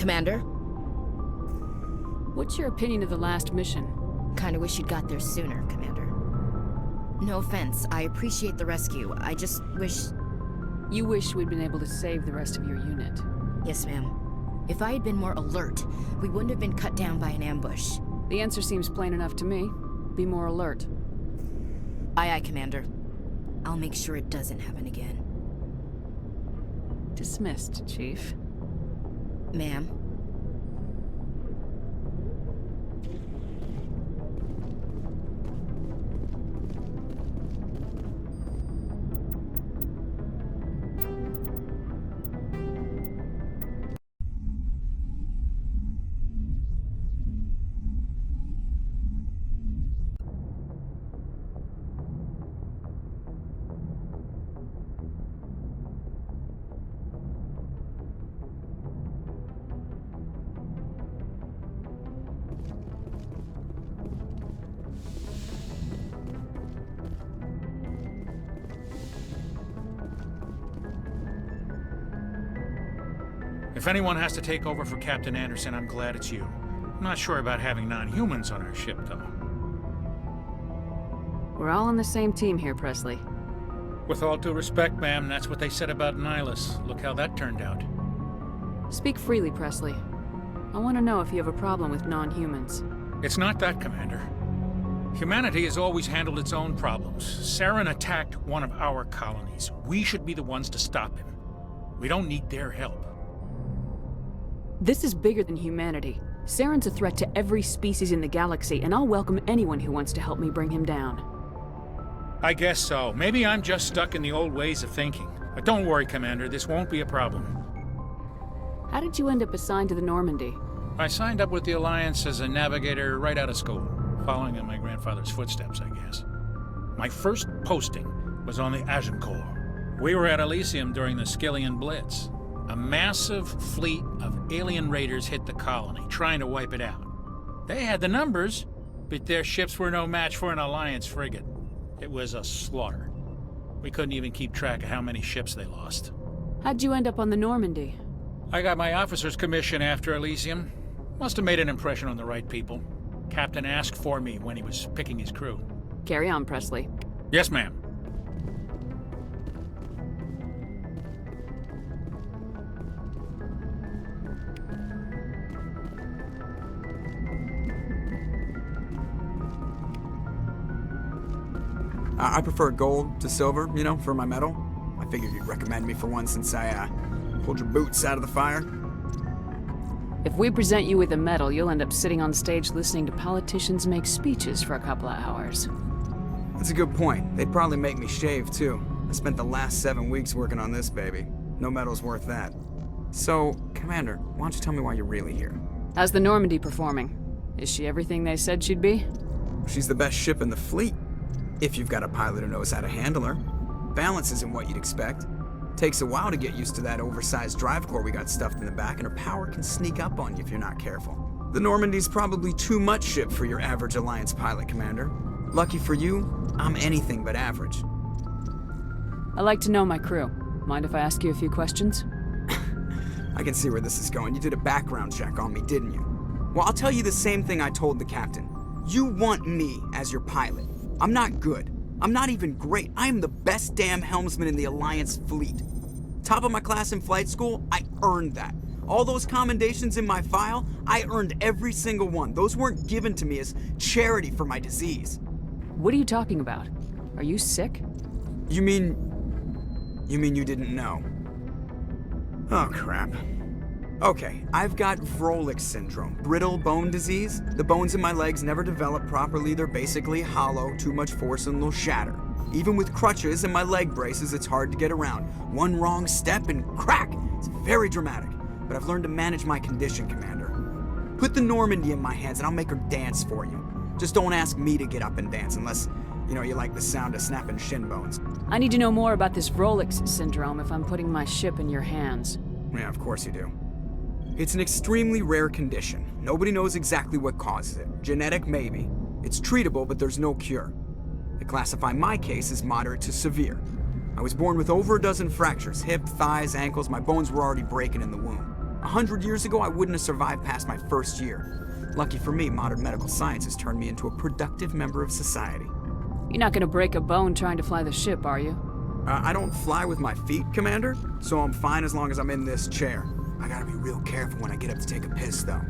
Commander? What's your opinion of the last mission? Kinda wish you'd got there sooner, Commander. No offense, I appreciate the rescue. I just wish... You wish we'd been able to save the rest of your unit. Yes, ma'am. If I had been more alert, we wouldn't have been cut down by an ambush. The answer seems plain enough to me. Be more alert. Aye, aye, Commander. I'll make sure it doesn't happen again. Dismissed, Chief. Ma'am. If anyone has to take over for Captain Anderson, I'm glad it's you. I'm not sure about having non-humans on our ship, though. We're all on the same team here, Presley. With all due respect, ma'am, that's what they said about Nihilus. Look how that turned out. Speak freely, Presley. I want to know if you have a problem with non-humans. It's not that, Commander. Humanity has always handled its own problems. Saren attacked one of our colonies. We should be the ones to stop him. We don't need their help. This is bigger than humanity. Saren's a threat to every species in the galaxy, and I'll welcome anyone who wants to help me bring him down. I guess so. Maybe I'm just stuck in the old ways of thinking. But don't worry, Commander, this won't be a problem. How did you end up assigned to the Normandy? I signed up with the Alliance as a navigator right out of school, following in my grandfather's footsteps, I guess. My first posting was on the Agincourt. We were at Elysium during the Skillian Blitz. A massive fleet of alien raiders hit the colony, trying to wipe it out. They had the numbers, but their ships were no match for an Alliance frigate. It was a slaughter. We couldn't even keep track of how many ships they lost. How'd you end up on the Normandy? I got my officer's commission after Elysium. Must have made an impression on the right people. Captain asked for me when he was picking his crew. Carry on, Presley. Yes, ma'am. I prefer gold to silver, you know, for my medal. I figured you'd recommend me for one since I, pulled your boots out of the fire. If we present you with a medal, you'll end up sitting on stage listening to politicians make speeches for a couple of hours. That's a good point. They'd probably make me shave, too. I spent the last 7 weeks working on this baby. No medal's worth that. So, Commander, why don't you tell me why you're really here? How's the Normandy performing? Is she everything they said she'd be? She's the best ship in the fleet. If you've got a pilot who knows how to handle her. Balance isn't what you'd expect. Takes a while to get used to that oversized drive core we got stuffed in the back, and her power can sneak up on you if you're not careful. The Normandy's probably too much ship for your average Alliance pilot, Commander. Lucky for you, I'm anything but average. I like to know my crew. Mind if I ask you a few questions? I can see where this is going. You did a background check on me, didn't you? Well, I'll tell you the same thing I told the captain. You want me as your pilot. I'm not good. I'm not even great. I am the best damn helmsman in the Alliance fleet. Top of my class in flight school, I earned that. All those commendations in my file, I earned every single one. Those weren't given to me as charity for my disease. What are you talking about? Are you sick? You mean you didn't know? Oh, crap. Okay, I've got Vrolik syndrome, brittle bone disease. The bones in my legs never develop properly. They're basically hollow, too much force and they'll shatter. Even with crutches and my leg braces, it's hard to get around. One wrong step and crack! It's very dramatic, but I've learned to manage my condition, Commander. Put the Normandy in my hands and I'll make her dance for you. Just don't ask me to get up and dance unless, you like the sound of snapping shin bones. I need to know more about this Vrolik syndrome if I'm putting my ship in your hands. Yeah, of course you do. It's an extremely rare condition. Nobody knows exactly what causes it. Genetic, maybe. It's treatable, but there's no cure. They classify my case as moderate to severe. I was born with over a dozen fractures, hip, thighs, ankles. My bones were already breaking in the womb. 100 years ago, I wouldn't have survived past my first year. Lucky for me, modern medical science has turned me into a productive member of society. You're not gonna break a bone trying to fly the ship, are you? I don't fly with my feet, Commander, so I'm fine as long as I'm in this chair. I gotta be real careful when I get up to take a piss, though.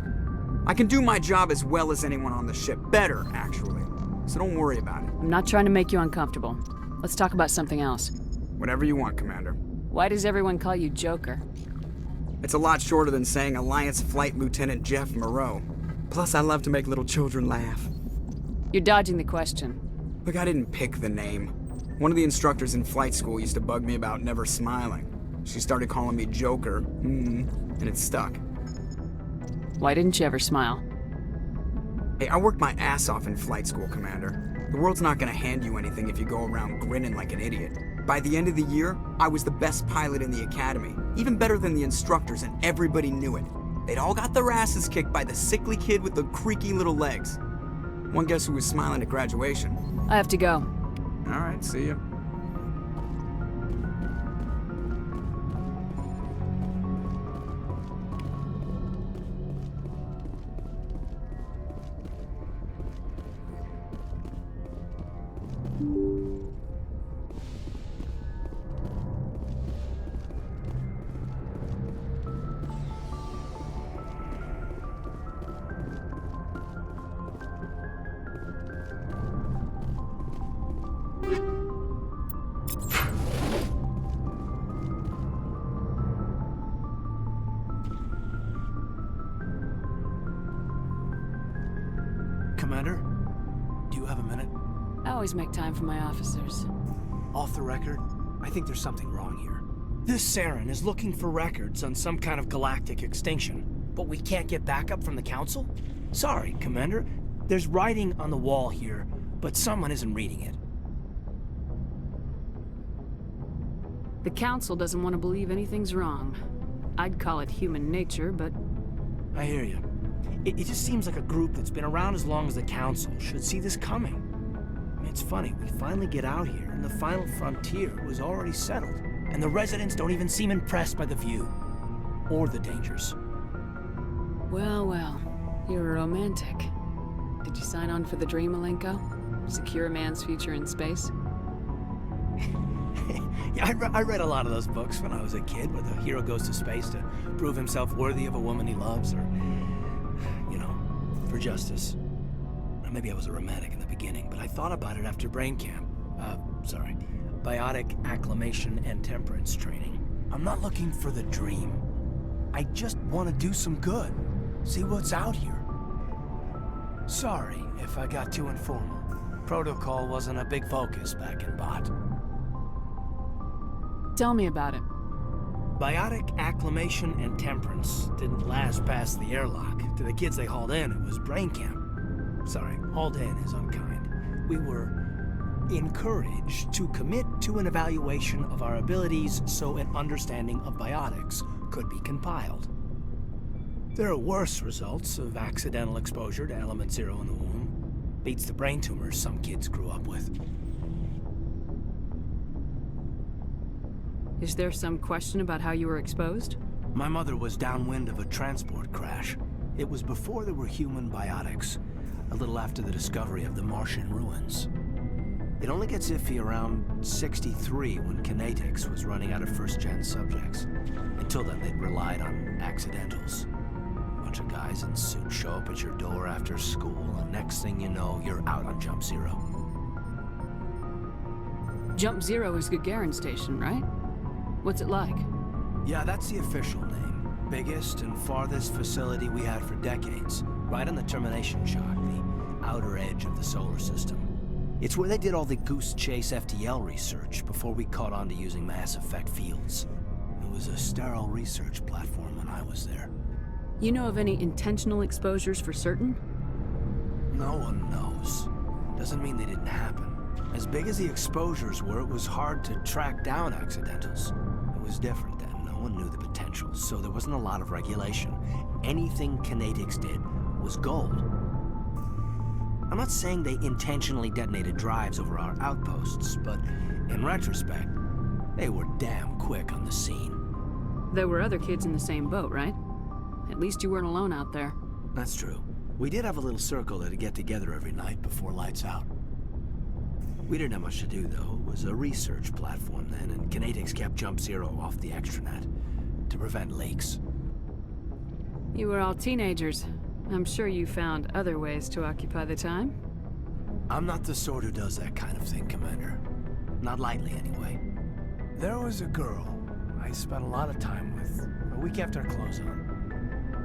I can do my job as well as anyone on the ship. Better, actually. So don't worry about it. I'm not trying to make you uncomfortable. Let's talk about something else. Whatever you want, Commander. Why does everyone call you Joker? It's a lot shorter than saying Alliance Flight Lieutenant Jeff Moreau. Plus, I love to make little children laugh. You're dodging the question. Look, I didn't pick the name. One of the instructors in flight school used to bug me about never smiling. She started calling me Joker, and it stuck. Why didn't you ever smile? Hey, I worked my ass off in flight school, Commander. The world's not gonna hand you anything if you go around grinning like an idiot. By the end of the year, I was the best pilot in the academy, even better than the instructors, and everybody knew it. They'd all got their asses kicked by the sickly kid with the creaky little legs. One guess who was smiling at graduation? I have to go. All right, see ya. Commander, do you have a minute? I always make time for my officers. Off the record, I think there's something wrong here. This Saren is looking for records on some kind of galactic extinction, but we can't get backup from the Council? Sorry, Commander. There's writing on the wall here, but someone isn't reading it. The Council doesn't want to believe anything's wrong. I'd call it human nature, but I hear you. It just seems like a group that's been around as long as the Council should see this coming. I mean, it's funny, we finally get out here, and the final frontier was already settled, and the residents don't even seem impressed by the view. Or the dangers. well, you're a romantic. Did you sign on for the dream, Malenko? Secure a man's future in space? Yeah, I read a lot of those books when I was a kid, where the hero goes to space to prove himself worthy of a woman he loves, or, you know, for justice. Or maybe I was a romantic in the beginning, but I thought about it after brain camp. Biotic acclimation and temperance training. I'm not looking for the dream. I just want to do some good. See what's out here. Sorry if I got too informal. Protocol wasn't a big focus back in Bot. Tell me about it. Biotic acclimation and temperance didn't last past the airlock. To the kids they hauled in, it was brain camp. Sorry, hauled in is unkind. We were encouraged to commit to an evaluation of our abilities so an understanding of biotics could be compiled. There are worse results of accidental exposure to element 0 in the womb. Beats the brain tumors some kids grew up with. Is there some question about how you were exposed? My mother was downwind of a transport crash. It was before there were human biotics, a little after the discovery of the Martian ruins. It only gets iffy around 63 when Kinetics was running out of first-gen subjects. Until then, they'd relied on accidentals. Bunch of guys in suits show up at your door after school, and next thing you know, you're out on Jump Zero. Jump Zero is Gagarin Station, right? What's it like? Yeah, that's the official name. Biggest and farthest facility we had for decades. Right on the termination shock, the outer edge of the solar system. It's where they did all the Goose Chase FTL research before we caught on to using mass effect fields. It was a sterile research platform when I was there. You know of any intentional exposures for certain? No one knows. Doesn't mean they didn't happen. As big as the exposures were, it was hard to track down accidentals. It was different then. No one knew the potential, so there wasn't a lot of regulation. Anything Kinetics did was gold. I'm not saying they intentionally detonated drives over our outposts, but in retrospect, they were damn quick on the scene. There were other kids in the same boat, right? At least you weren't alone out there. That's true. We did have a little circle that'd get together every night before lights out. We didn't have much to do, though. It was a research platform then, and Kinetics kept Jump Zero off the extranet to prevent leaks. You were all teenagers. I'm sure you found other ways to occupy the time. I'm not the sort who does that kind of thing, Commander. Not lightly, anyway. There was a girl I spent a lot of time with a week after our close on.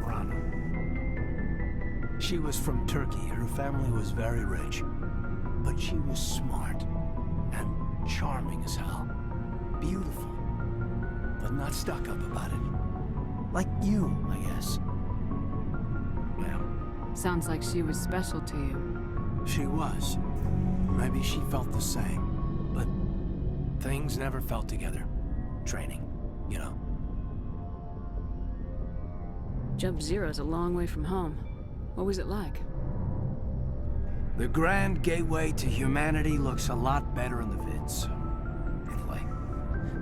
Rana. She was from Turkey. Her family was very rich. But she was smart and charming as hell. Beautiful. But not stuck up about it. Like you, I guess. Well, Sounds like she was special to you. she was. Maybe she felt the same. But things never felt together. Training, you know. Jump Zero's a long way from home. What was it like? The grand gateway to humanity looks a lot better in the vids. Anyway,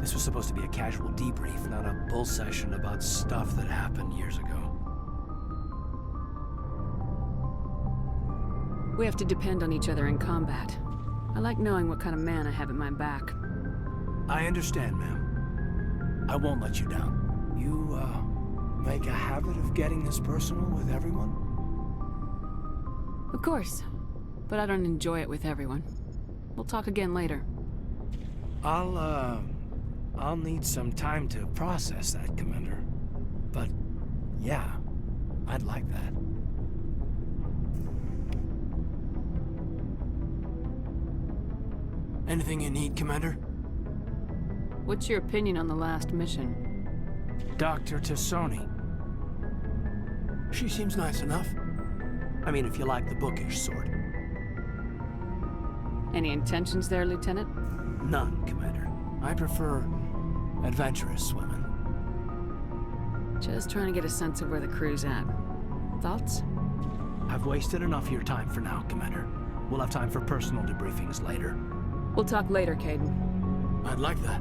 this was supposed to be a casual debrief, not a bull session about stuff that happened years ago. We have to depend on each other in combat. I like knowing what kind of man I have at my back. I understand, ma'am. I won't let you down. You, make a habit of getting this personal with everyone? Of course. But I don't enjoy it with everyone. We'll talk again later. I'll need some time to process that, Commander. But, yeah, I'd like that. Anything you need, Commander? What's your opinion on the last mission? Dr. Tassoni. She seems nice enough. I mean, if you like the bookish sort. Any intentions there, Lieutenant? None, Commander. I prefer adventurous women. Just trying to get a sense of where the crew's at. Thoughts? I've wasted enough of your time for now, Commander. We'll have time for personal debriefings later. We'll talk later, Caden. I'd like that.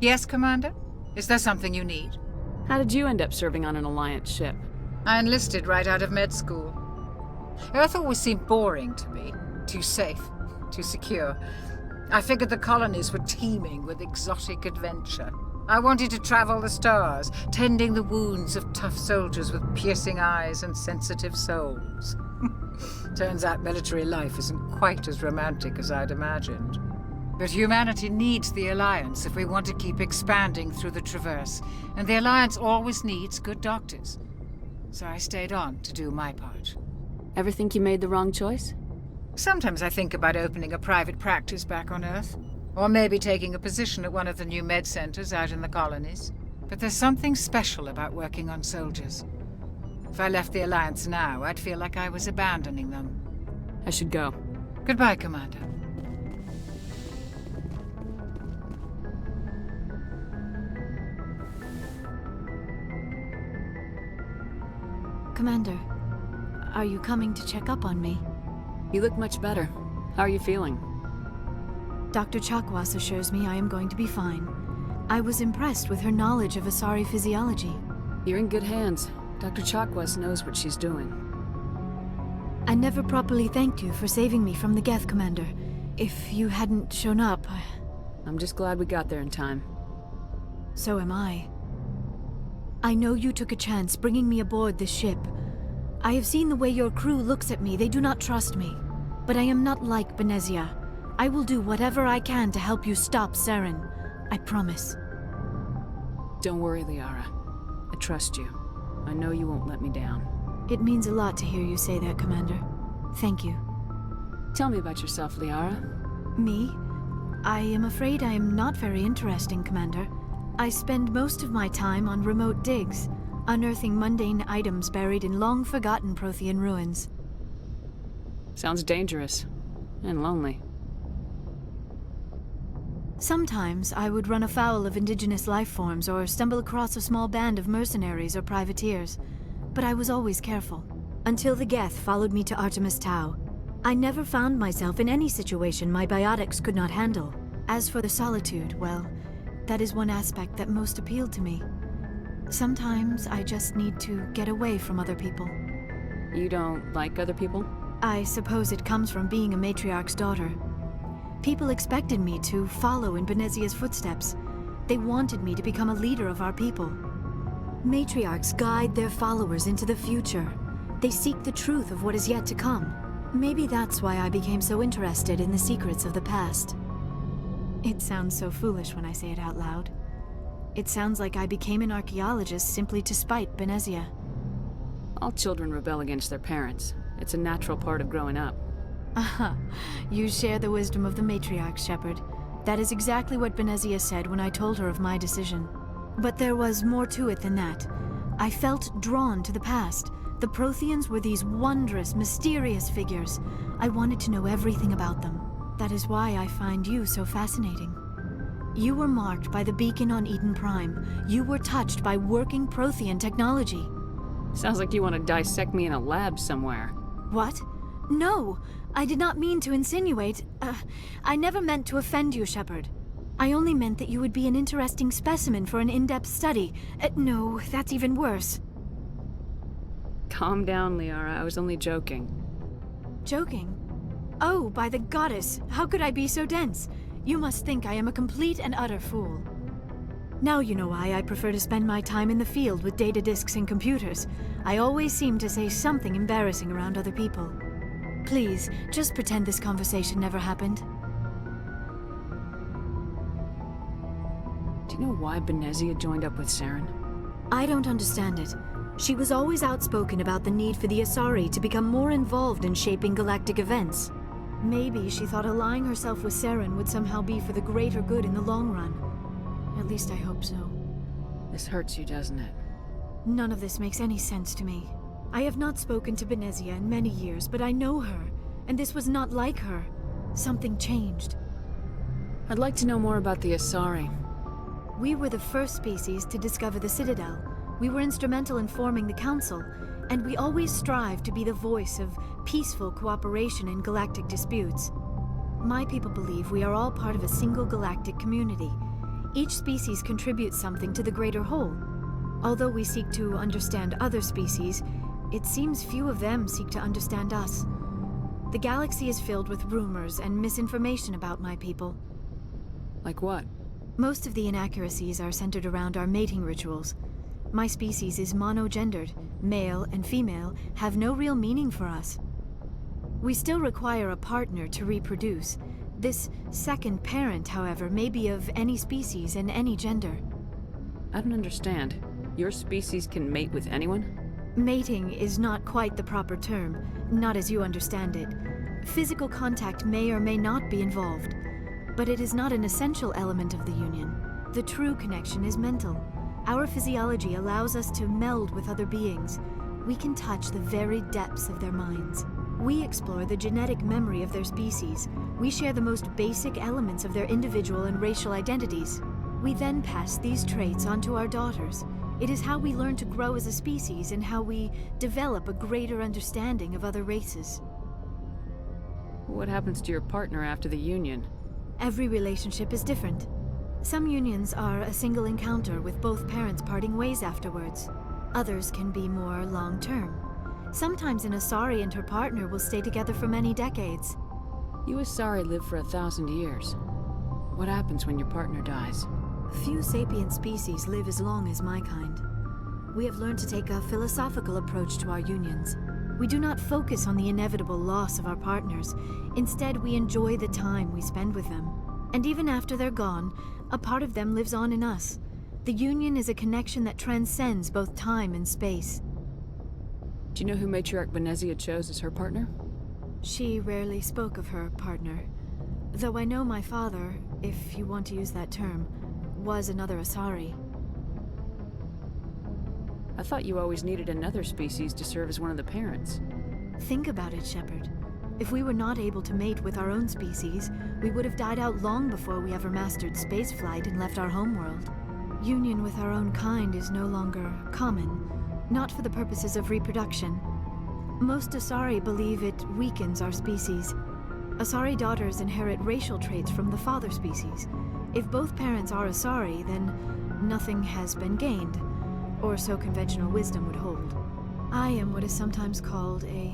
Yes, Commander? Is there something you need? How did you end up serving on an Alliance ship? I enlisted right out of med school. Earth always seemed boring to me. Too safe, too secure. I figured the colonies were teeming with exotic adventure. I wanted to travel the stars, tending the wounds of tough soldiers with piercing eyes and sensitive souls. Turns out military life isn't quite as romantic as I'd imagined. But humanity needs the Alliance if we want to keep expanding through the Traverse, and the Alliance always needs good doctors. So I stayed on to do my part. Ever think you made the wrong choice? Sometimes I think about opening a private practice back on Earth, or maybe taking a position at one of the new med centers out in the colonies. But there's something special about working on soldiers. If I left the Alliance now, I'd feel like I was abandoning them. I should go. Goodbye, Commander. Commander, are you coming to check up on me? You look much better. How are you feeling? Dr. Chakwas assures me I am going to be fine. I was impressed with her knowledge of Asari physiology. You're in good hands. Dr. Chakwas knows what she's doing. I never properly thanked you for saving me from the Geth, Commander. If you hadn't shown up, I'm just glad we got there in time. so am I. I know you took a chance bringing me aboard this ship. I have seen the way your crew looks at me. They do not trust me. But I am not like Benezia. I will do whatever I can to help you stop Saren. I promise. Don't worry, Liara. I trust you. I know you won't let me down. It means a lot to hear you say that, Commander. Thank you. Tell me about yourself, Liara. Me? I am afraid I am not very interesting, Commander. I spend most of my time on remote digs, unearthing mundane items buried in long-forgotten Prothean ruins. Sounds dangerous. And lonely. Sometimes I would run afoul of indigenous life forms or stumble across a small band of mercenaries or privateers, but I was always careful. Until the Geth followed me to Artemis Tau. I never found myself in any situation my biotics could not handle. As for the solitude, well, that is one aspect that most appealed to me. Sometimes I just need to get away from other people. You don't like other people? I suppose it comes from being a matriarch's daughter. People expected me to follow in Benezia's footsteps. They wanted me to become a leader of our people. Matriarchs guide their followers into the future. They seek the truth of what is yet to come. Maybe that's why I became so interested in the secrets of the past. It sounds so foolish when I say it out loud. It sounds like I became an archaeologist simply to spite Benezia. All children rebel against their parents. It's a natural part of growing up. Aha, you share the wisdom of the matriarch, Shepard. That is exactly what Benezia said when I told her of my decision. But there was more to it than that. I felt drawn to the past. The Protheans were these wondrous, mysterious figures. I wanted to know everything about them. That is why I find you so fascinating. You were marked by the beacon on Eden Prime. You were touched by working Prothean technology. Sounds like you want to dissect me in a lab somewhere. What? No! I did not mean to insinuate. I never meant to offend you, Shepard. I only meant that you would be an interesting specimen for an in-depth study. No, that's even worse. Calm down, Liara. I was only joking. Joking? Oh, by the goddess, how could I be so dense? You must think I am a complete and utter fool. Now you know why I prefer to spend my time in the field with data disks and computers. I always seem to say something embarrassing around other people. Please, just pretend this conversation never happened. Do you know why Benezia joined up with Saren? I don't understand it. She was always outspoken about the need for the Asari to become more involved in shaping galactic events. Maybe she thought allying herself with Saren would somehow be for the greater good in the long run. At least I hope so. This hurts you, doesn't it? None of this makes any sense to me. I have not spoken to Benezia in many years, but I know her, and this was not like her. Something changed. I'd like to know more about the Asari. We were the first species to discover the Citadel. We were instrumental in forming the Council, and we always strive to be the voice of peaceful cooperation in galactic disputes. My people believe we are all part of a single galactic community. Each species contributes something to the greater whole. Although we seek to understand other species, it seems few of them seek to understand us. The galaxy is filled with rumors and misinformation about my people. Like what? Most of the inaccuracies are centered around our mating rituals. My species is monogendered. Male and female have no real meaning for us. We still require a partner to reproduce. This second parent, however, may be of any species and any gender. I don't understand. Your species can mate with anyone? Mating is not quite the proper term, not as you understand it. Physical contact may or may not be involved, but it is not an essential element of the union. The true connection is mental. Our physiology allows us to meld with other beings. We can touch the very depths of their minds. We explore the genetic memory of their species. We share the most basic elements of their individual and racial identities. We then pass these traits on to our daughters. It is how we learn to grow as a species and how we develop a greater understanding of other races. What happens to your partner after the union? Every relationship is different. Some unions are a single encounter with both parents parting ways afterwards. Others can be more long-term. Sometimes an Asari and her partner will stay together for many decades. You Asari live for 1,000 years. What happens when your partner dies? Few sapient species live as long as my kind. We have learned to take a philosophical approach to our unions. We do not focus on the inevitable loss of our partners. Instead, we enjoy the time we spend with them. And even after they're gone, a part of them lives on in us. The union is a connection that transcends both time and space. Do you know who Matriarch Benezia chose as her partner? She rarely spoke of her partner. Though I know my father, if you want to use that term, was another Asari. I thought you always needed another species to serve as one of the parents. Think about it, Shepard. If we were not able to mate with our own species, we would have died out long before we ever mastered spaceflight and left our homeworld. Union with our own kind is no longer common, not for the purposes of reproduction. Most Asari believe it weakens our species. Asari daughters inherit racial traits from the father species. If both parents are Asari, then nothing has been gained, or so conventional wisdom would hold. I am what is sometimes called a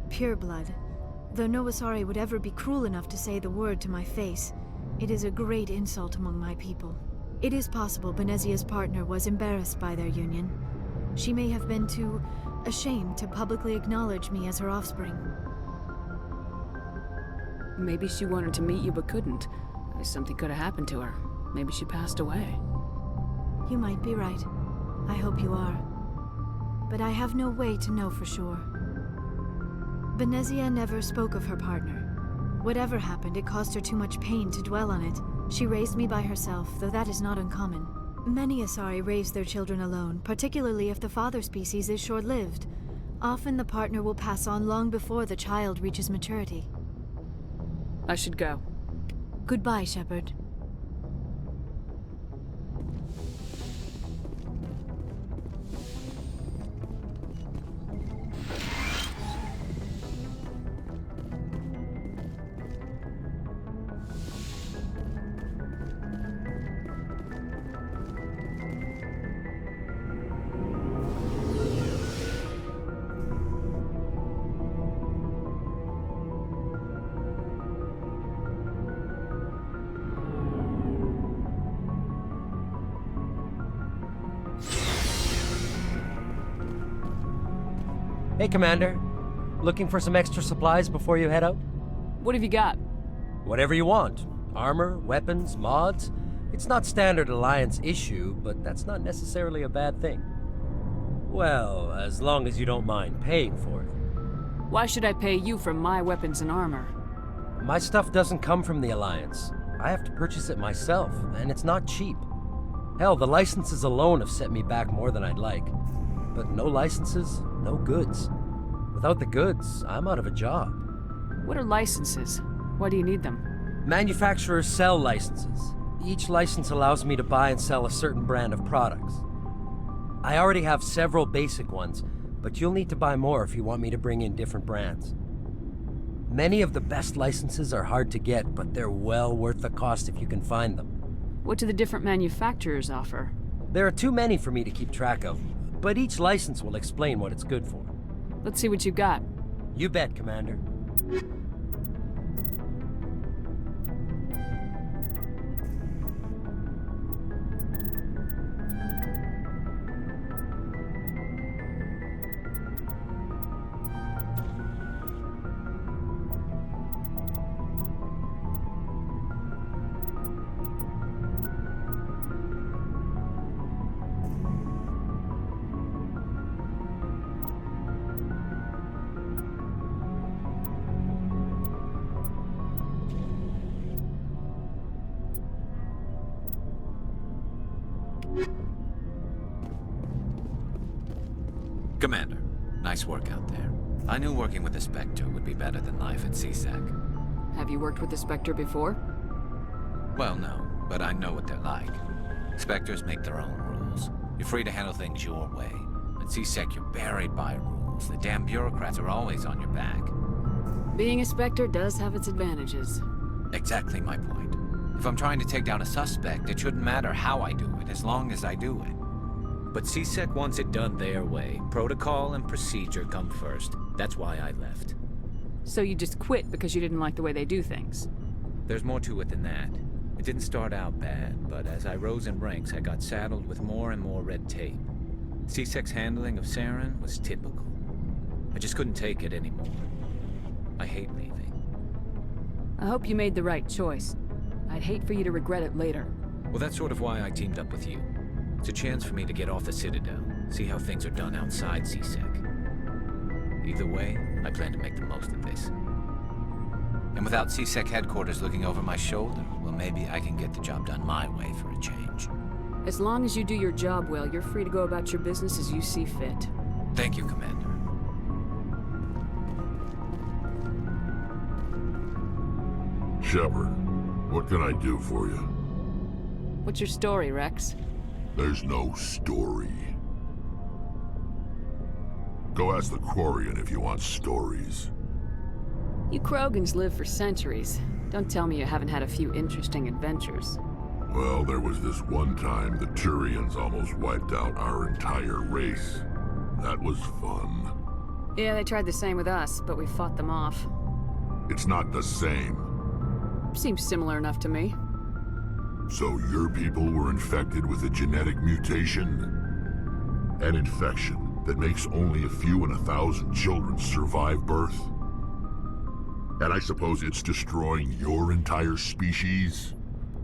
pureblood. Though no Asari would ever be cruel enough to say the word to my face, it is a great insult among my people. It is possible Benezia's partner was embarrassed by their union. She may have been too ashamed to publicly acknowledge me as her offspring. Maybe she wanted to meet you but couldn't. Something could have happened to her. Maybe she passed away. You might be right. I hope you are. But I have no way to know for sure. Benezia never spoke of her partner. Whatever happened, it caused her too much pain to dwell on it. She raised me by herself, though that is not uncommon. Many Asari raise their children alone, particularly if the father species is short-lived. Often the partner will pass on long before the child reaches maturity. I should go. Goodbye, Shepard. Hey, Commander. Looking for some extra supplies before you head out? What have you got? Whatever you want. Armor, weapons, mods. It's not standard Alliance issue, but that's not necessarily a bad thing. Well, as long as you don't mind paying for it. Why should I pay you for my weapons and armor? My stuff doesn't come from the Alliance. I have to purchase it myself, and it's not cheap. Hell, the licenses alone have set me back more than I'd like. But no licenses, no goods. Without the goods, I'm out of a job. What are licenses? Why do you need them? Manufacturers sell licenses. Each license allows me to buy and sell a certain brand of products. I already have several basic ones, but you'll need to buy more if you want me to bring in different brands. Many of the best licenses are hard to get, but they're well worth the cost if you can find them. What do the different manufacturers offer? There are too many for me to keep track of, but each license will explain what it's good for. Let's see what you got. You bet, Commander. Commander, nice work out there. I knew working with the Spectre would be better than life at CSEC. Have you worked with the Spectre before? Well, no, but I know what they're like. Spectres make their own rules. You're free to handle things your way. At CSEC, you're buried by rules. The damn bureaucrats are always on your back. Being a Spectre does have its advantages. Exactly my point. If I'm trying to take down a suspect, it shouldn't matter how I do it, as long as I do it. But CSEC wants it done their way. Protocol and procedure come first. That's why I left. So you just quit because you didn't like the way they do things? There's more to it than that. It didn't start out bad, but as I rose in ranks, I got saddled with more and more red tape. CSEC's handling of Saren was typical. I just couldn't take it anymore. I hate leaving. I hope you made the right choice. I'd hate for you to regret it later. Well, that's sort of why I teamed up with you. It's a chance for me to get off the Citadel, see how things are done outside CSEC. Either way, I plan to make the most of this. And without CSEC headquarters looking over my shoulder, well, maybe I can get the job done my way for a change. As long as you do your job well, you're free to go about your business as you see fit. Thank you, Commander. Shepard, what can I do for you? What's your story, Rex? There's no story. Go ask the Quarian if you want stories. You Krogans live for centuries. Don't tell me you haven't had a few interesting adventures. Well, there was this one time the Turians almost wiped out our entire race. That was fun. Yeah, they tried the same with us, but we fought them off. It's not the same. Seems similar enough to me. So your people were infected with a genetic mutation? An infection that makes only a few in 1,000 children survive birth? And I suppose it's destroying your entire species?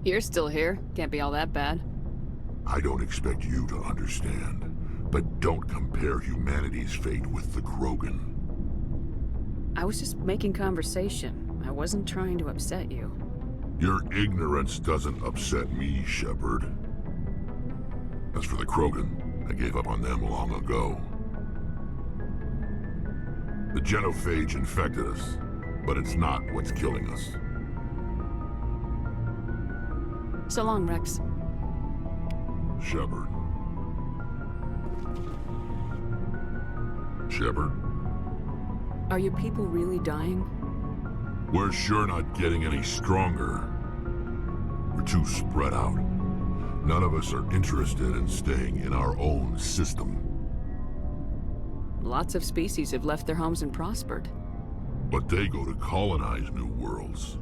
You're still here. Can't be all that bad. I don't expect you to understand, but don't compare humanity's fate with the Krogan. I was just making conversation. I wasn't trying to upset you. Your ignorance doesn't upset me, Shepard. As for the Krogan, I gave up on them long ago. The genophage infected us, but it's not what's killing us. So long, Rex. Shepard. Shepard? Are your people really dying? We're sure not getting any stronger. We're too spread out. None of us are interested in staying in our own system. Lots of species have left their homes and prospered. But they go to colonize new worlds.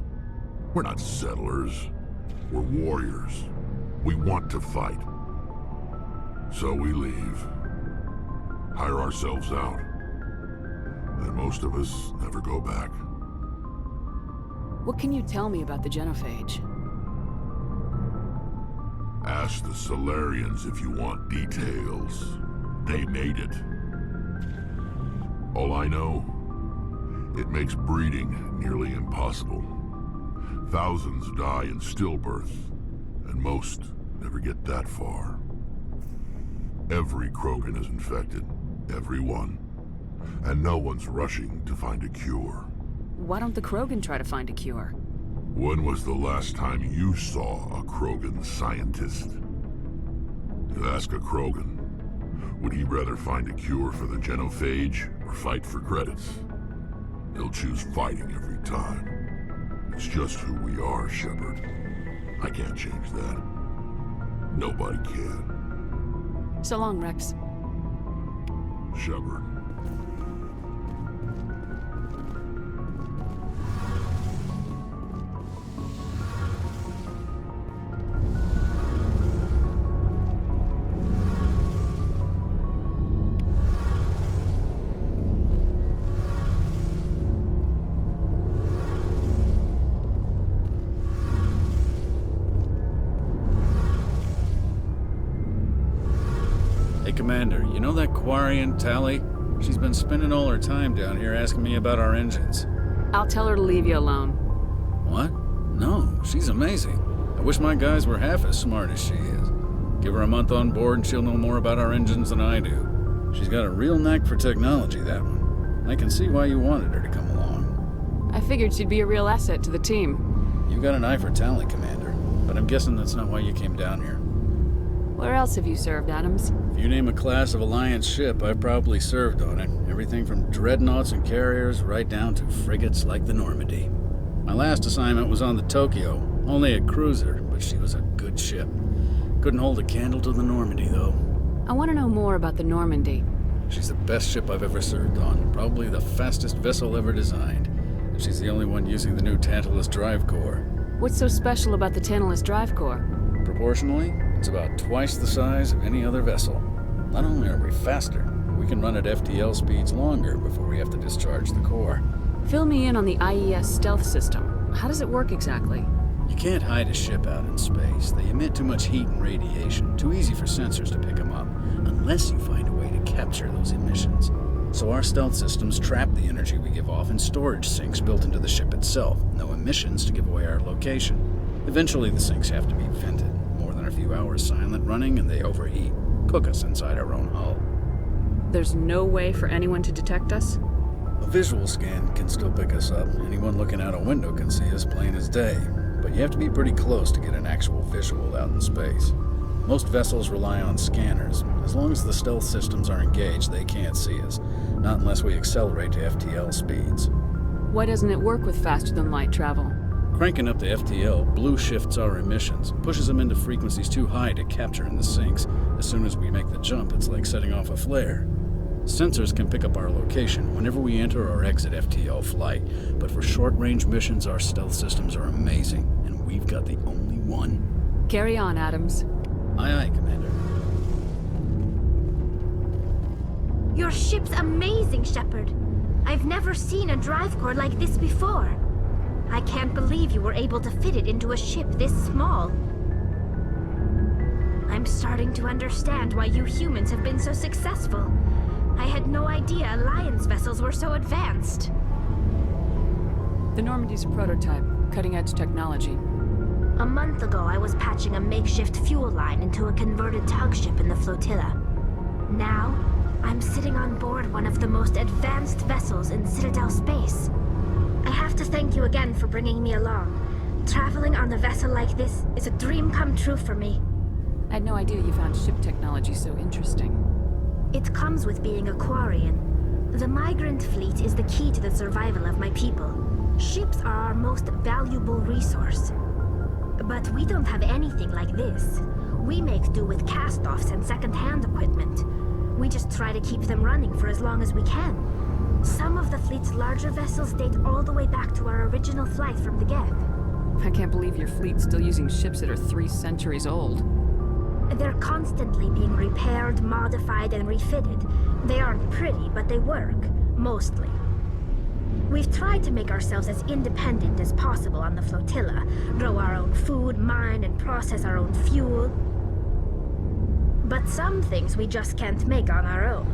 We're not settlers. We're warriors. We want to fight. So we leave. Hire ourselves out. And most of us never go back. What can you tell me about the genophage? Ask the Solarians if you want details. They made it. All I know, it makes breeding nearly impossible. Thousands die in stillbirth, and most never get that far. Every Krogan is infected, every one. And no one's rushing to find a cure. Why don't the Krogan try to find a cure? When was the last time you saw a Krogan scientist? You ask a Krogan, would he rather find a cure for the genophage or fight for credits? He'll choose fighting every time. It's just who we are, Shepard. I can't change that. Nobody can. So long, Rex. Shepard. Hey, Commander, you know that Quarian, Tally? She's been spending all her time down here asking me about our engines. I'll tell her to leave you alone. What? No, she's amazing. I wish my guys were half as smart as she is. Give her a month on board and she'll know more about our engines than I do. She's got a real knack for technology, that one. I can see why you wanted her to come along. I figured she'd be a real asset to the team. You got an eye for Tally, Commander, but I'm guessing that's not why you came down here. Where else have you served, Adams? If you name a class of Alliance ship, I've probably served on it. Everything from dreadnoughts and carriers right down to frigates like the Normandy. My last assignment was on the Tokyo, only a cruiser, but she was a good ship. Couldn't hold a candle to the Normandy, though. I want to know more about the Normandy. She's the best ship I've ever served on, probably the fastest vessel ever designed. And she's the only one using the new Tantalus drive core. What's so special about the Tantalus drive core? Proportionally, it's about twice the size of any other vessel. Not only are we faster, we can run at FTL speeds longer before we have to discharge the core. Fill me in on the IES stealth system. How does it work exactly? You can't hide a ship out in space. They emit too much heat and radiation, too easy for sensors to pick them up, unless you find a way to capture those emissions. So our stealth systems trap the energy we give off in storage sinks built into the ship itself. No emissions to give away our location. Eventually the sinks have to be vented. More than a few hours silent running and they overheat. Cook us inside our own hull. There's no way for anyone to detect us? A visual scan can still pick us up. Anyone looking out a window can see us plain as day. But you have to be pretty close to get an actual visual out in space. Most vessels rely on scanners. As long as the stealth systems are engaged, they can't see us. Not unless we accelerate to FTL speeds. Why doesn't it work with faster-than-light travel? Cranking up the FTL blue shifts our emissions, pushes them into frequencies too high to capture in the sinks. As soon as we make the jump, it's like setting off a flare. Sensors can pick up our location whenever we enter or exit FTL flight, but for short-range missions, our stealth systems are amazing, and we've got the only one. Carry on, Adams. Aye, aye, Commander. Your ship's amazing, Shepard. I've never seen a drive core like this before. I can't believe you were able to fit it into a ship this small. I'm starting to understand why you humans have been so successful. I had no idea Alliance vessels were so advanced. The Normandy's a prototype, cutting-edge technology. A month ago, I was patching a makeshift fuel line into a converted tug ship in the flotilla. Now, I'm sitting on board one of the most advanced vessels in Citadel space. I have to thank you again for bringing me along. Traveling on a vessel like this is a dream come true for me. I had no idea you found ship technology so interesting. It comes with being a Quarian. The migrant fleet is the key to the survival of my people. Ships are our most valuable resource. But we don't have anything like this. We make do with cast-offs and second-hand equipment. We just try to keep them running for as long as we can. Some of the fleet's larger vessels date all the way back to our original flight from the Geth. I can't believe your fleet's still using ships that are 3 centuries old. They're constantly being repaired, modified, and refitted. They aren't pretty, but they work. Mostly. We've tried to make ourselves as independent as possible on the flotilla. Grow our own food, mine, and process our own fuel. But some things we just can't make on our own.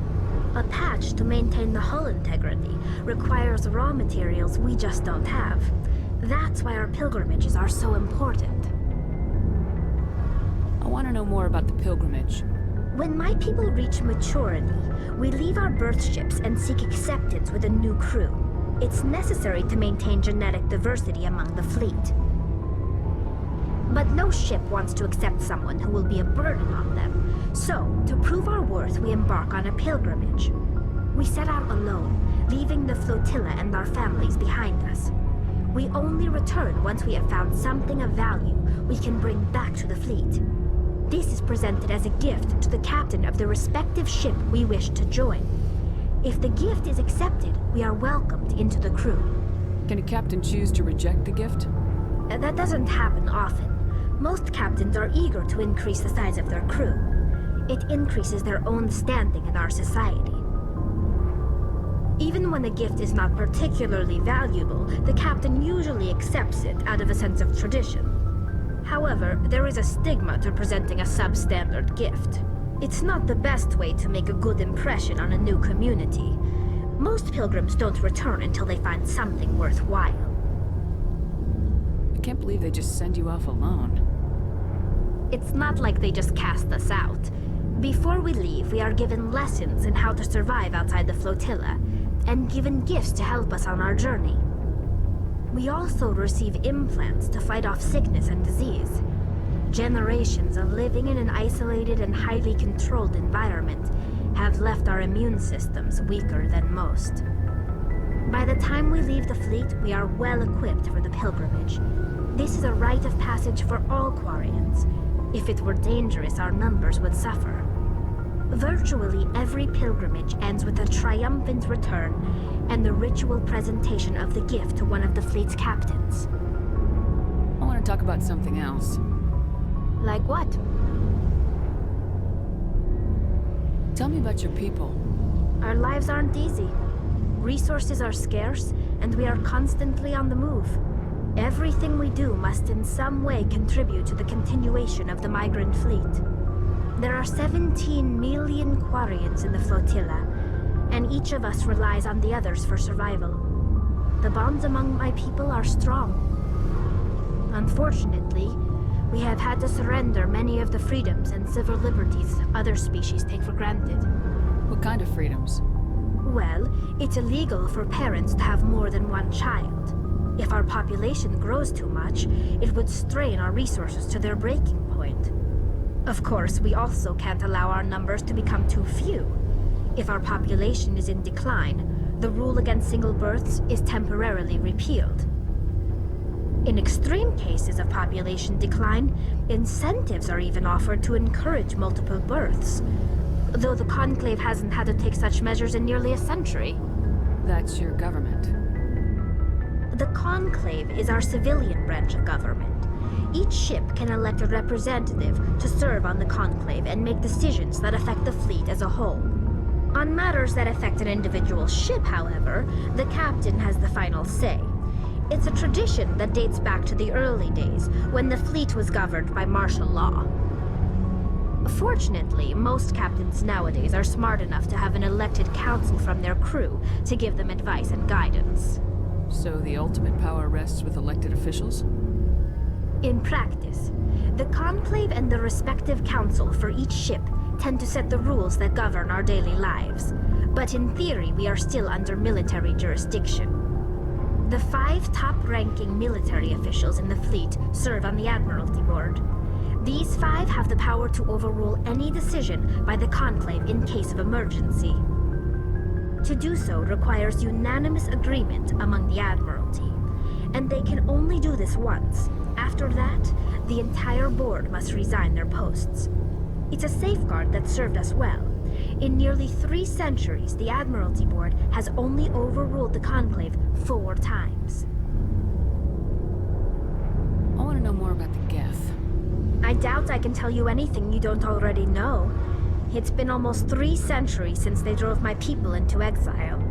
A patch to maintain the hull integrity requires raw materials we just don't have. That's why our pilgrimages are so important. I want to know more about the pilgrimage. When my people reach maturity, we leave our birth ships and seek acceptance with a new crew. It's necessary to maintain genetic diversity among the fleet. But no ship wants to accept someone who will be a burden on them. So, to prove our worth, we embark on a pilgrimage. We set out alone, leaving the flotilla and our families behind us. We only return once we have found something of value we can bring back to the fleet. This is presented as a gift to the captain of the respective ship we wish to join. If the gift is accepted, we are welcomed into the crew. Can a captain choose to reject the gift? That doesn't happen often. Most captains are eager to increase the size of their crew. It increases their own standing in our society. Even when the gift is not particularly valuable, the captain usually accepts it out of a sense of tradition. However, there is a stigma to presenting a substandard gift. It's not the best way to make a good impression on a new community. Most pilgrims don't return until they find something worthwhile. I can't believe they just send you off alone. It's not like they just cast us out. Before we leave, we are given lessons in how to survive outside the flotilla, and given gifts to help us on our journey. We also receive implants to fight off sickness and disease. Generations of living in an isolated and highly controlled environment have left our immune systems weaker than most. By the time we leave the fleet, we are well equipped for the pilgrimage. This is a rite of passage for all Quarians. If it were dangerous, our numbers would suffer. Virtually every pilgrimage ends with a triumphant return and the ritual presentation of the gift to one of the fleet's captains. I want to talk about something else. Like what? Tell me about your people. Our lives aren't easy. Resources are scarce, and we are constantly on the move. Everything we do must in some way contribute to the continuation of the migrant fleet. There are 17 million Quarians in the flotilla, and each of us relies on the others for survival. The bonds among my people are strong. Unfortunately, we have had to surrender many of the freedoms and civil liberties other species take for granted. What kind of freedoms? Well, it's illegal for parents to have more than one child. If our population grows too much, it would strain our resources to their breaking point. Of course, we also can't allow our numbers to become too few. If our population is in decline, the rule against single births is temporarily repealed. In extreme cases of population decline, incentives are even offered to encourage multiple births, though the Conclave hasn't had to take such measures in nearly a century. That's your government. The Conclave is our civilian branch of government. Each ship can elect a representative to serve on the Conclave and make decisions that affect the fleet as a whole. On matters that affect an individual ship, however, the captain has the final say. It's a tradition that dates back to the early days, when the fleet was governed by martial law. Fortunately, most captains nowadays are smart enough to have an elected council from their crew to give them advice and guidance. So the ultimate power rests with elected officials? In practice, the Conclave and the respective council for each ship tend to set the rules that govern our daily lives. But in theory, we are still under military jurisdiction. The 5 top-ranking military officials in the fleet serve on the Admiralty Board. These 5 have the power to overrule any decision by the Conclave in case of emergency. To do so requires unanimous agreement among the Admiralty, and they can only do this once. After that, the entire board must resign their posts. It's a safeguard that served us well. In nearly 3 centuries, the Admiralty Board has only overruled the Conclave 4 times. I want to know more about the Geth. I doubt I can tell you anything you don't already know. It's been almost 3 centuries since they drove my people into exile.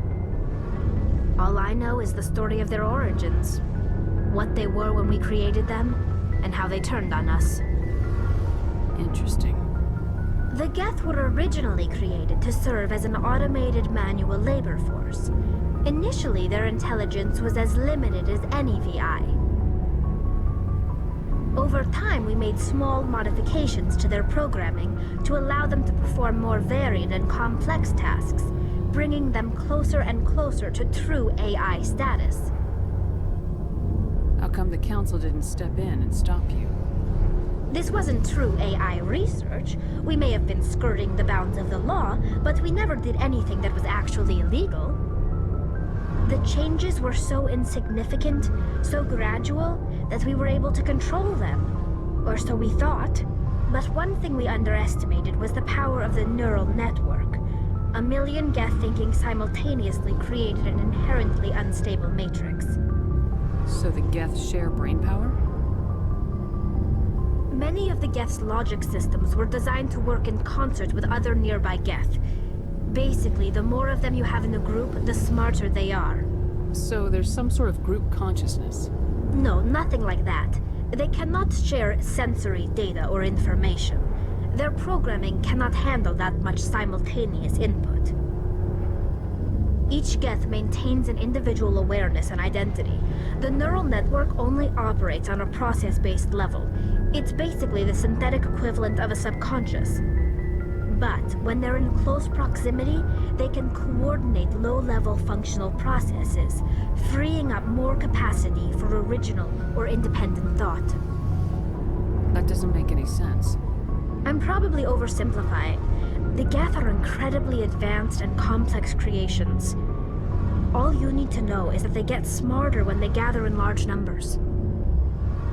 All I know is the story of their origins. What they were when we created them, and how they turned on us. Interesting. The Geth were originally created to serve as an automated manual labor force. Initially, their intelligence was as limited as any VI. Over time, we made small modifications to their programming to allow them to perform more varied and complex tasks, bringing them closer and closer to true AI status. How come the Council didn't step in and stop you? This wasn't true AI research. We may have been skirting the bounds of the law, but we never did anything that was actually illegal. The changes were so insignificant, so gradual, that we were able to control them. Or so we thought. But one thing we underestimated was the power of the neural network. A million Geth thinking simultaneously created an inherently unstable matrix. So the Geth share brain power? Many of the Geth's logic systems were designed to work in concert with other nearby Geth. Basically, the more of them you have in the group, the smarter they are. So there's some sort of group consciousness? No, nothing like that. They cannot share sensory data or information. Their programming cannot handle that much simultaneous input. Each Geth maintains an individual awareness and identity. The neural network only operates on a process-based level. It's basically the synthetic equivalent of a subconscious. But when they're in close proximity, they can coordinate low-level functional processes, freeing up more capacity for original or independent thought. That doesn't make any sense. I'm probably oversimplifying. The Geth are incredibly advanced and complex creations. All you need to know is that they get smarter when they gather in large numbers.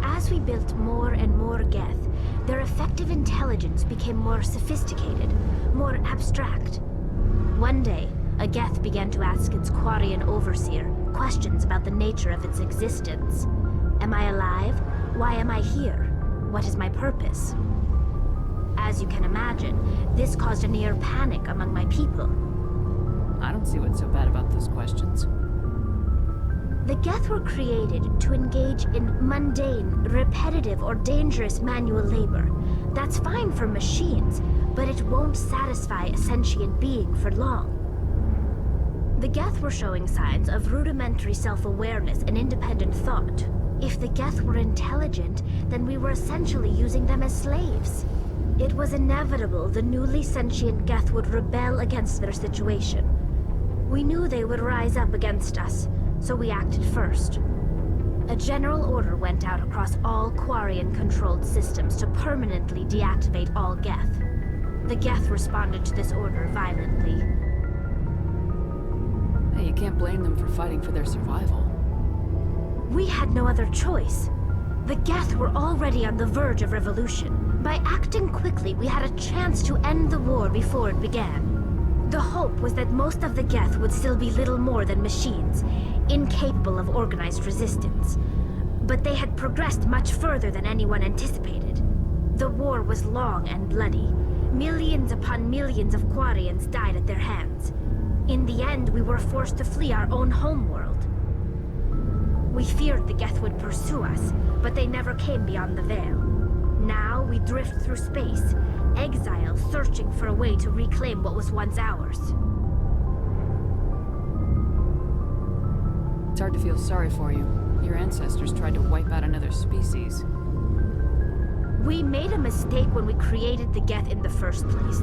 As we built more and more Geth, their effective intelligence became more sophisticated, more abstract. One day, a Geth began to ask its Quarian overseer questions about the nature of its existence. Am I alive? Why am I here? What is my purpose? As you can imagine, this caused a near panic among my people. I don't see what's so bad about those questions. The Geth were created to engage in mundane, repetitive, or dangerous manual labor. That's fine for machines, but it won't satisfy a sentient being for long. The Geth were showing signs of rudimentary self-awareness and independent thought. If the Geth were intelligent, then we were essentially using them as slaves. It was inevitable the newly sentient Geth would rebel against their situation. We knew they would rise up against us, so we acted first. a general order went out across all Quarian-controlled systems to permanently deactivate all Geth. The Geth responded to this order violently. Hey, you can't blame them for fighting for their survival. We had no other choice. The Geth were already on the verge of revolution. By acting quickly, we had a chance to end the war before it began. The hope was that most of the Geth would still be little more than machines, incapable of organized resistance. But they had progressed much further than anyone anticipated. The war was long and bloody. Millions upon millions of Quarians died at their hands. In the end, we were forced to flee our own homeworld. We feared the Geth would pursue us, but they never came beyond the Veil. Now we drift through space, exile searching for a way to reclaim what was once ours. It's hard to feel sorry for you. Your ancestors tried to wipe out another species. We made a mistake when we created the Geth in the first place,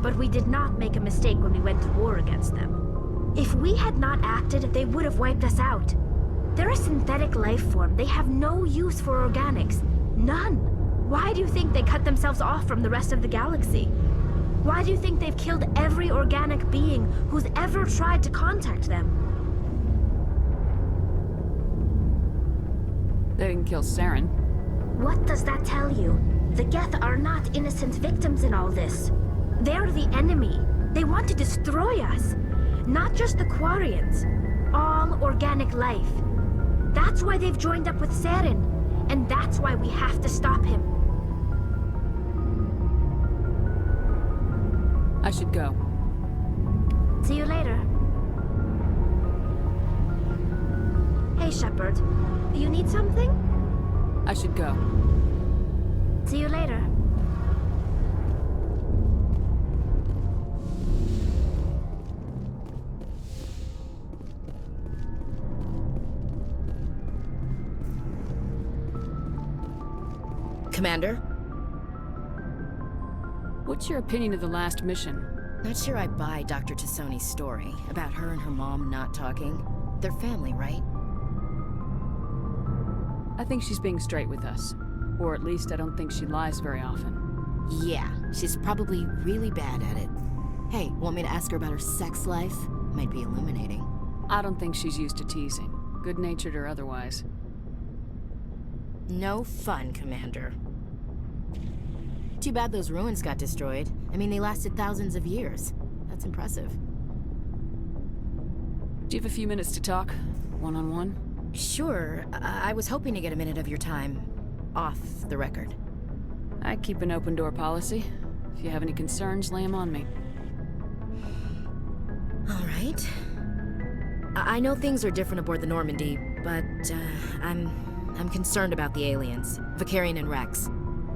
but we did not make a mistake when we went to war against them. If we had not acted, they would have wiped us out. They're a synthetic life form. They have no use for organics. None. Why do you think they cut themselves off from the rest of the galaxy? Why do you think they've killed every organic being who's ever tried to contact them? They didn't kill Saren. What does that tell you? The Geth are not innocent victims in all this. They're the enemy. They want to destroy us. Not just the Quarians. All organic life. That's why they've joined up with Saren. And that's why we have to stop him. I should go. See you later. Hey, Shepard. You need something? I should go. See you later. Commander? What's your opinion of the last mission? Not sure I buy Dr. Tassoni's story about her and her mom not talking. They're family, right? I think she's being straight with us. Or at least I don't think she lies very often. Yeah, she's probably really bad at it. Hey, want me to ask her about her sex life? Might be illuminating. I don't think she's used to teasing, good-natured or otherwise. No fun, Commander. Too bad those ruins got destroyed. I mean, they lasted thousands of years. That's impressive. Do you have a few minutes to talk? One-on-one? Sure. I was hoping to get a minute of your time. Off the record. I keep an open-door policy. If you have any concerns, lay them on me. All right. I know things are different aboard the Normandy, but I'm concerned about the aliens, Vicarian and Rex.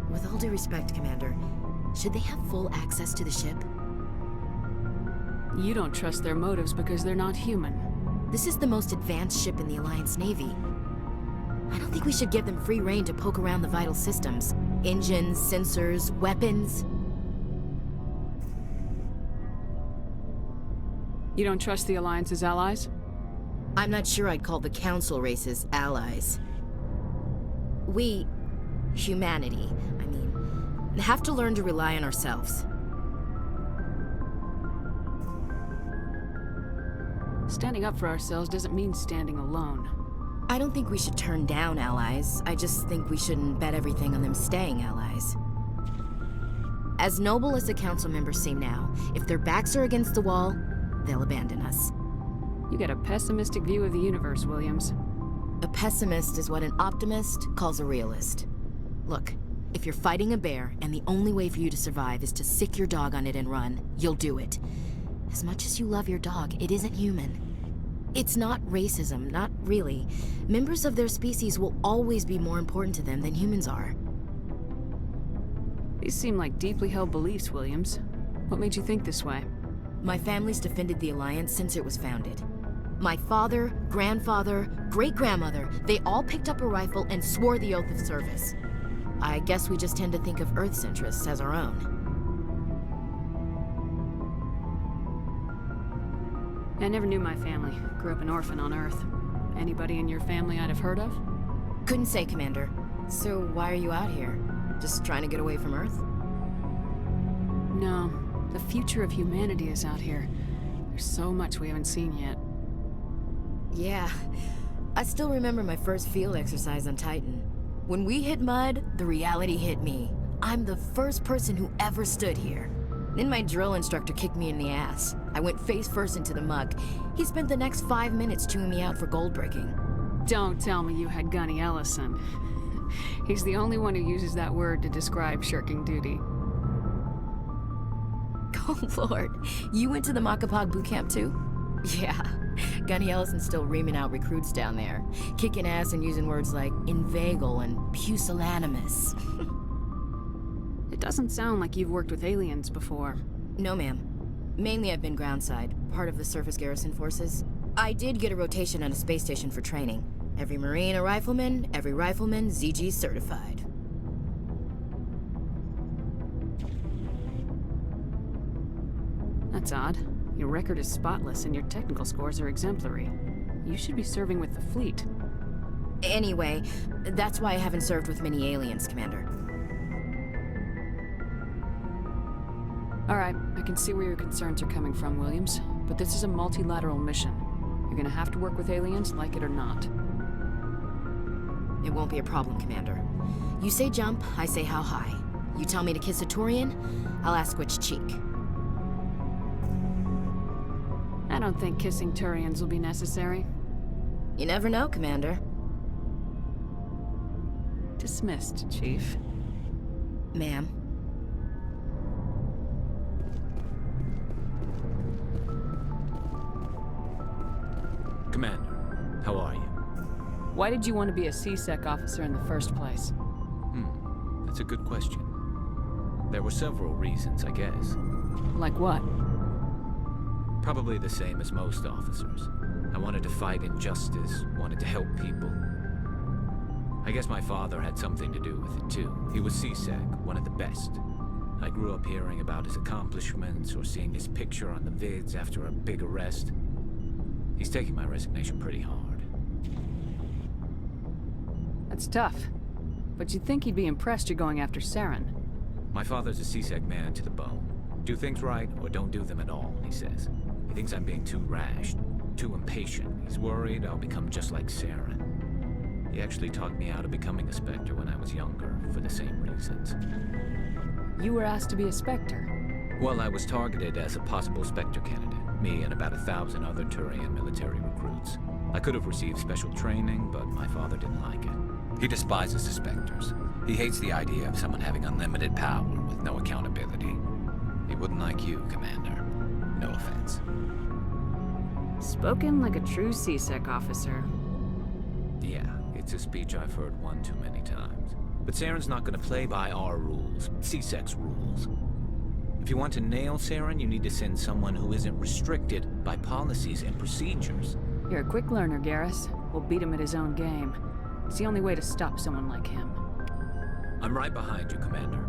With all due respect, Commander, should they have full access to the ship? You don't trust their motives because they're not human. This is the most advanced ship in the Alliance Navy. I don't think we should give them free rein to poke around the vital systems. Engines, sensors, weapons. You don't trust the Alliance's allies? I'm not sure I'd call the Council races allies. We, humanity, I mean, have to learn to rely on ourselves. Standing up for ourselves doesn't mean standing alone. I don't think we should turn down allies. I just think we shouldn't bet everything on them staying allies. As noble as the Council members seem now, if their backs are against the wall, they'll abandon us. You get a pessimistic view of the universe, Williams. A pessimist is what an optimist calls a realist. Look, if you're fighting a bear and the only way for you to survive is to sick your dog on it and run, you'll do it. As much as you love your dog, it isn't human. It's not racism, not really. Members of their species will always be more important to them than humans are. These seem like deeply held beliefs, Williams. What made you think this way? My family's defended the Alliance since it was founded. My father, grandfather, great-grandmother, they all picked up a rifle and swore the oath of service. I guess we just tend to think of Earth's interests as our own. I never knew my family. Grew up an orphan on Earth. Anybody in your family I'd have heard of? Couldn't say, Commander. So why are you out here? Just trying to get away from Earth? No, the future of humanity is out here. There's so much we haven't seen yet. Yeah. I still remember my first field exercise on Titan. When we hit mud, the reality hit me. I'm the first person who ever stood here. Then my drill instructor kicked me in the ass. I went face first into the muck. He spent the next 5 minutes chewing me out for gold breaking. Don't tell me you had Gunny Ellison. He's the only one who uses that word to describe shirking duty. Oh, Lord. You went to the Makapog boot camp, too? Yeah. Gunny Ellison's still reaming out recruits down there. Kicking ass and using words like inveigle and pusillanimous. It doesn't sound like you've worked with aliens before. No, ma'am. Mainly I've been groundside, part of the surface garrison forces. I did get a rotation on a space station for training. Every Marine a rifleman, every rifleman ZG certified. That's odd. Your record is spotless and your technical scores are exemplary. You should be serving with the fleet. Anyway, that's why I haven't served with many aliens, Commander. Alright, I can see where your concerns are coming from, Williams. But this is a multilateral mission. You're gonna have to work with aliens, like it or not. It won't be a problem, Commander. You say jump, I say how high. You tell me to kiss a Turian, I'll ask which cheek. I don't think kissing Turians will be necessary. You never know, Commander. Dismissed, Chief. Ma'am. Commander, how are you? Why did you want to be a CSEC officer in the first place? That's a good question. There were several reasons, I guess. Like what? Probably the same as most officers. I wanted to fight injustice, wanted to help people. I guess my father had something to do with it too. He was CSEC, one of the best. I grew up hearing about his accomplishments or seeing his picture on the vids after a big arrest. He's taking my resignation pretty hard. That's tough. But you'd think he'd be impressed you're going after Saren. My father's a CSEC man to the bone. Do things right or don't do them at all, he says. He thinks I'm being too rash, too impatient. He's worried I'll become just like Saren. He actually talked me out of becoming a Spectre when I was younger, for the same reasons. You were asked to be a Spectre? Well, I was targeted as a possible Spectre candidate. Me and about 1,000 other Turian military recruits. I could have received special training, but my father didn't like it. He despises the Spectres. He hates the idea of someone having unlimited power with no accountability. He wouldn't like you, Commander. No offense. Spoken like a true CSEC officer. Yeah, it's a speech I've heard one too many times. But Saren's not gonna play by our rules, CSEC's rules. If you want to nail Saren, you need to send someone who isn't restricted by policies and procedures. You're a quick learner, Garrus. We'll beat him at his own game. It's the only way to stop someone like him. I'm right behind you, Commander.